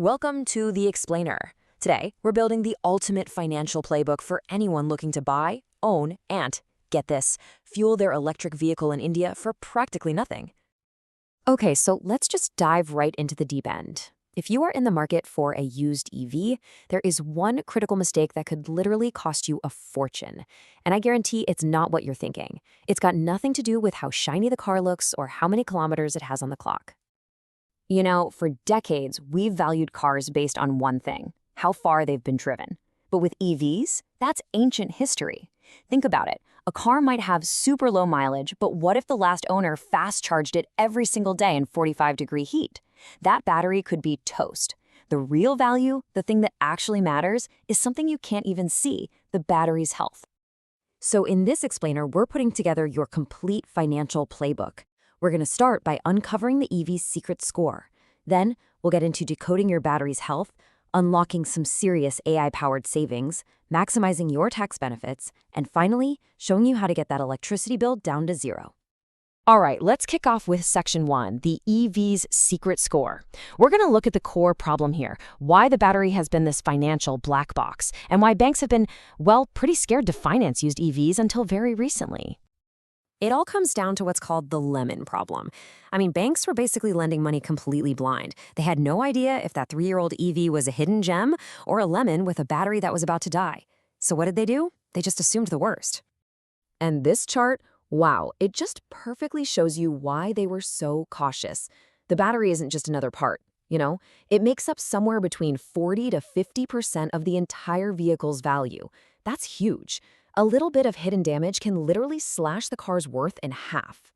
Welcome to The Explainer. Today, we're building the ultimate financial playbook for anyone looking to buy, own, and, get this, fuel their electric vehicle in India for practically nothing. Okay, so let's just dive right into the deep end. If you are in the market for a used EV, there is one critical mistake that could literally cost you a fortune. And I guarantee it's not what you're thinking. It's got nothing to do with how shiny the car looks or how many kilometers it has on the clock. You know, for decades, we've valued cars based on one thing: how far they've been driven. But with EVs, that's ancient history. Think about it. A car might have super low mileage, but what if the last owner fast-charged it every single day in 45-degree heat? That battery could be toast. The real value, the thing that actually matters, is something you can't even see: the battery's health. So in this explainer, we're putting together your complete financial playbook. We're going to start by uncovering the EV's secret score. Then, we'll get into decoding your battery's health, unlocking some serious AI-powered savings, maximizing your tax benefits, and finally, showing you how to get that electricity bill down to zero. All right, let's kick off with Section 1, the EV's secret score. We're going to look at the core problem here: why the battery has been this financial black box, and why banks have been, well, pretty scared to finance used EVs until very recently. It all comes down to what's called the lemon problem. I mean, banks were basically lending money completely blind. They had no idea if that 3-year-old EV was a hidden gem or a lemon with a battery that was about to die. So what did they do? They just assumed the worst. And this chart, wow, it just perfectly shows you why they were so cautious. The battery isn't just another part, you know? It makes up somewhere between 40 to 50% of the entire vehicle's value. That's huge. A little bit of hidden damage can literally slash the car's worth in half.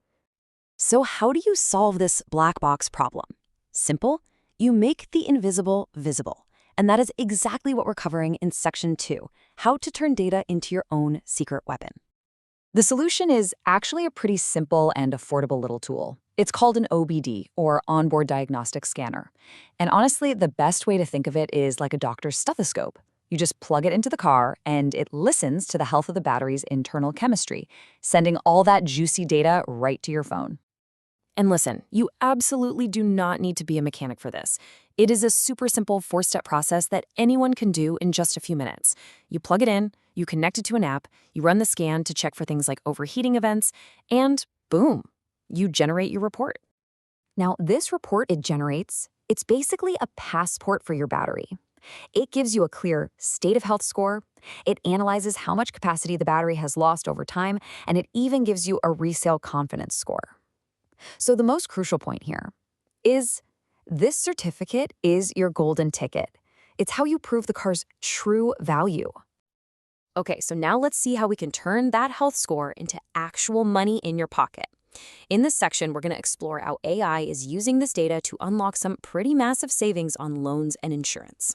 So how do you solve this black box problem? Simple. You make the invisible visible. And that is exactly what we're covering in Section 2, how to turn data into your own secret weapon. The solution is actually a pretty simple and affordable little tool. It's called an OBD, or onboard diagnostic scanner. And honestly, the best way to think of it is like a doctor's stethoscope. You just plug it into the car, and it listens to the health of the battery's internal chemistry, sending all that juicy data right to your phone. And listen, you absolutely do not need to be a mechanic for this. It is a super simple 4-step process that anyone can do in just a few minutes. You plug it in, you connect it to an app, you run the scan to check for things like overheating events, and boom, you generate your report. Now, this report it generates, it's basically a passport for your battery. It gives you a clear state of health score, it analyzes how much capacity the battery has lost over time, and it even gives you a resale confidence score. So the most crucial point here is this certificate is your golden ticket. It's how you prove the car's true value. Okay, so now let's see how we can turn that health score into actual money in your pocket. In this section, we're going to explore how AI is using this data to unlock some pretty massive savings on loans and insurance.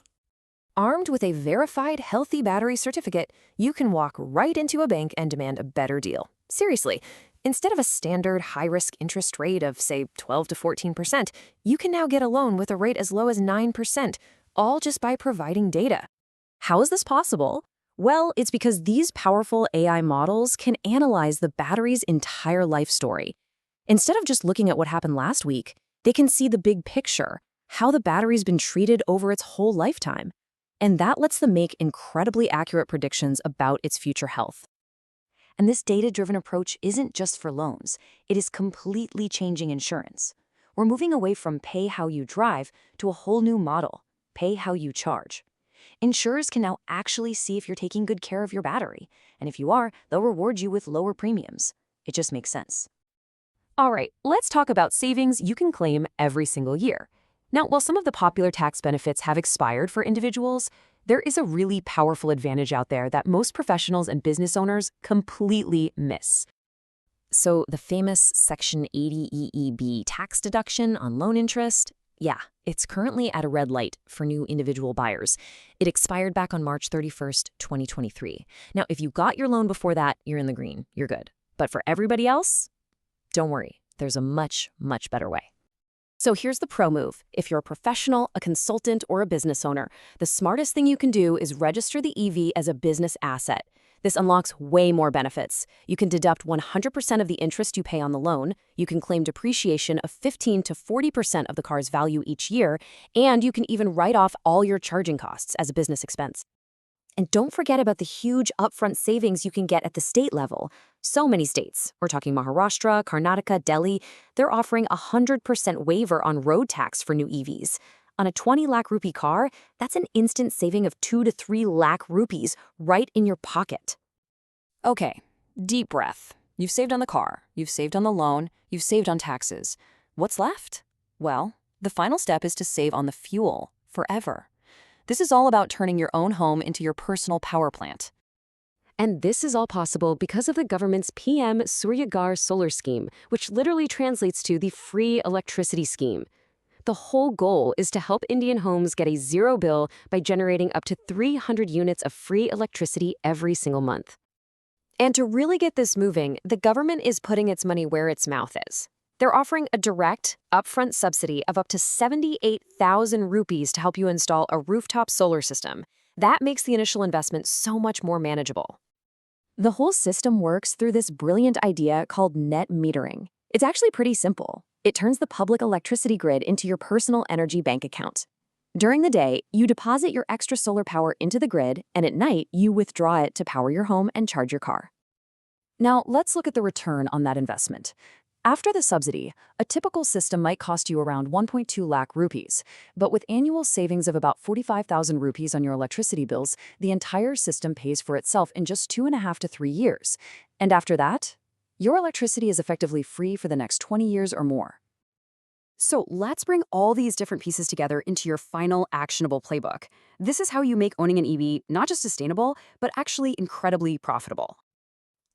Armed with a verified healthy battery certificate, you can walk right into a bank and demand a better deal. Seriously, instead of a standard high-risk interest rate of, say, 12 to 14%, you can now get a loan with a rate as low as 9%, all just by providing data. How is this possible? Well, it's because these powerful AI models can analyze the battery's entire life story. Instead of just looking at what happened last week, they can see the big picture, how the battery's been treated over its whole lifetime. And that lets them make incredibly accurate predictions about its future health. And this data-driven approach isn't just for loans. It is completely changing insurance. We're moving away from pay how you drive to a whole new model: pay how you charge. Insurers can now actually see if you're taking good care of your battery. And if you are, they'll reward you with lower premiums. It just makes sense. All right, let's talk about savings you can claim every single year. Now, while some of the popular tax benefits have expired for individuals, there is a really powerful advantage out there that most professionals and business owners completely miss. So the famous Section 80 EEB tax deduction on loan interest, yeah, it's currently at a red light for new individual buyers. It expired back on March 31st, 2023. Now, if you got your loan before that, you're in the green, you're good. But for everybody else, don't worry, there's a much, much better way. So here's the pro move. If you're a professional, a consultant, or a business owner, the smartest thing you can do is register the EV as a business asset. This unlocks way more benefits. You can deduct 100% of the interest you pay on the loan, you can claim depreciation of 15 to 40% of the car's value each year, and you can even write off all your charging costs as a business expense. And don't forget about the huge upfront savings you can get at the state level. So many states, we're talking Maharashtra, Karnataka, Delhi, they're offering a 100% waiver on road tax for new EVs. On a 20 lakh rupee car, that's an instant saving of 2 to 3 lakh rupees right in your pocket. Okay, deep breath. You've saved on the car, you've saved on the loan, you've saved on taxes. What's left? Well, the final step is to save on the fuel forever. This is all about turning your own home into your personal power plant. And this is all possible because of the government's PM Surya Ghar Solar Scheme, which literally translates to the free electricity scheme. The whole goal is to help Indian homes get a zero bill by generating up to 300 units of free electricity every single month. And to really get this moving, the government is putting its money where its mouth is. They're offering a direct, upfront subsidy of up to 78,000 rupees to help you install a rooftop solar system. That makes the initial investment so much more manageable. The whole system works through this brilliant idea called net metering. It's actually pretty simple. It turns the public electricity grid into your personal energy bank account. During the day, you deposit your extra solar power into the grid, and at night, you withdraw it to power your home and charge your car. Now, let's look at the return on that investment. After the subsidy, a typical system might cost you around 1.2 lakh rupees, but with annual savings of about 45,000 rupees on your electricity bills, the entire system pays for itself in just 2.5 to 3 years. And after that, your electricity is effectively free for the next 20 years or more. So let's bring all these different pieces together into your final actionable playbook. This is how you make owning an EV not just sustainable, but actually incredibly profitable.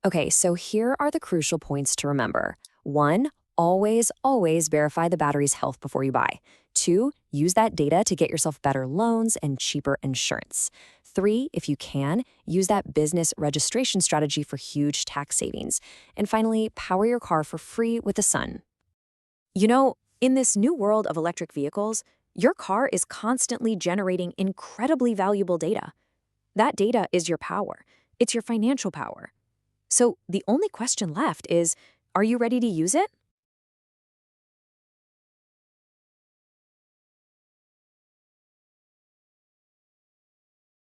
Okay, so here are the crucial points to remember. 1, always verify the battery's health before you buy. 2, use that data to get yourself better loans and cheaper insurance. 3, if you can, use that business registration strategy for huge tax savings. And finally, power your car for free with the sun. You know, in this new world of electric vehicles, your car is constantly generating incredibly valuable data. That data is your power. It's your financial power. So the only question left is, are you ready to use it?